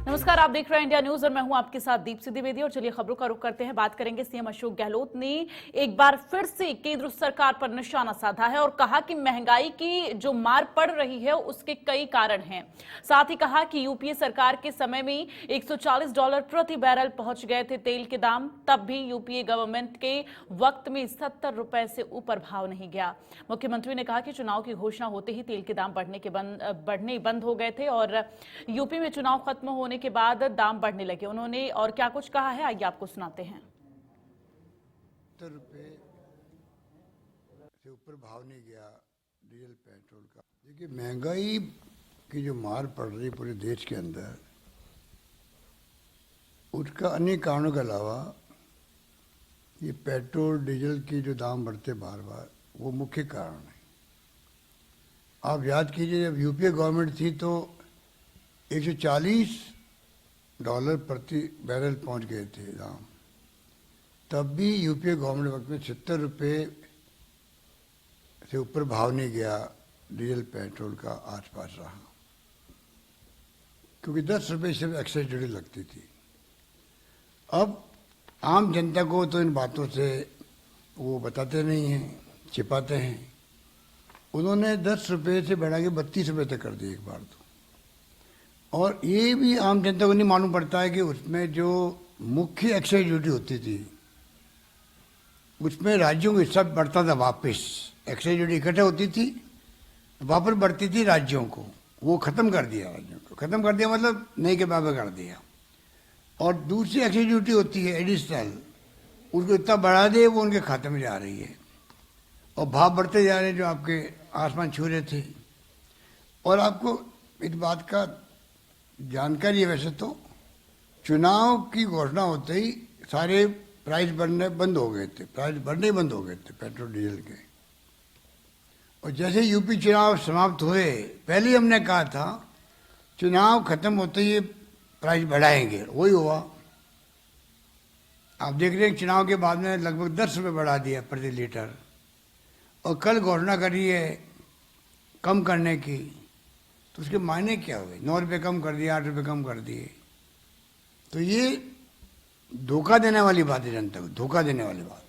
नमस्कार, आप देख रहे हैं इंडिया न्यूज और मैं हूं आपके साथ दीप्ति द्विवेदी। और चलिए खबरों का रुख करते हैं। बात करेंगे सीएम अशोक गहलोत ने एक बार फिर से केंद्र सरकार पर निशाना साधा है और कहा कि महंगाई की जो मार पड़ रही है उसके कई कारण हैं। साथ ही कहा कि यूपीए सरकार के समय में $140 प्रति बैरल पहुंच गए थे तेल के दाम, तब भी यूपीए गवर्नमेंट के वक्त में 70 रुपए से ऊपर भाव नहीं गया। मुख्यमंत्री ने कहा कि चुनाव की घोषणा होते ही तेल के दाम बढ़ने बंद हो गए थे और यूपी में चुनाव खत्म होने के बाद दाम बढ़ने लगे। उन्होंने और क्या कुछ कहा है, आइए आपको सुनाते हैं। 70 रुपये से ऊपर भाव नहीं गया डीजल पेट्रोल का। देखिए, महंगाई की जो मार पड़ रही पूरे देश के अंदर, उसका अन्य कारणों के अलावा ये पेट्रोल डीजल की जो दाम बढ़ते बार बार, वो मुख्य कारण है। आप याद कीजिए, जब यूपीए गवर्नमेंट थी तो $140 प्रति बैरल पहुंच गए थे दाम, तब भी यूपीए गवर्नमेंट वक्त में 70 रुपये से ऊपर भाव नहीं गया डीजल पेट्रोल का, आसपास रहा, क्योंकि 10 रुपये सिर्फ एक्साइज ड्यूटी लगती थी। अब आम जनता को तो इन बातों से वो बताते नहीं हैं, छिपाते हैं। उन्होंने 10 रुपये से बढ़ा के 32 रुपये तक कर दिए एक बार तो। और ये भी आम जनता को नहीं मालूम पड़ता है कि उसमें जो मुख्य एक्साइज ड्यूटी होती थी, उसमें राज्यों को हिस्सा बढ़ता था वापस। एक्साइज ड्यूटी इकट्ठा होती थी, वापस बढ़ती थी राज्यों को, वो ख़त्म कर दिया। राज्यों को ख़त्म कर दिया मतलब नहीं के बराबर कर दिया। और दूसरी एक्साइज ड्यूटी होती है एडिशनल, उसको इतना बढ़ा दे वो उनके खाते में जा रही है और भाव बढ़ते जा रहे हैं जो आपके आसमान छू रहे थे। और आपको इस बात का जानकारी है, वैसे तो चुनाव की घोषणा होते ही सारे प्राइस बढ़ने बंद हो गए थे, प्राइस बढ़ने बंद हो गए थे पेट्रोल डीजल के। और जैसे यूपी चुनाव समाप्त हुए, पहले ही हमने कहा था चुनाव खत्म होते ही प्राइस बढ़ाएंगे, वही हुआ। आप देख रहे हैं चुनाव के बाद में लगभग 10 रुपये बढ़ा दिया प्रति लीटर, और कल घोषणा करी है कम करने की, तो उसके मायने क्या हुए? 9 रुपये कम कर दिए, 8 रुपये कम कर दिए। तो ये धोखा देने वाली बात है, जनता को धोखा देने वाली बात।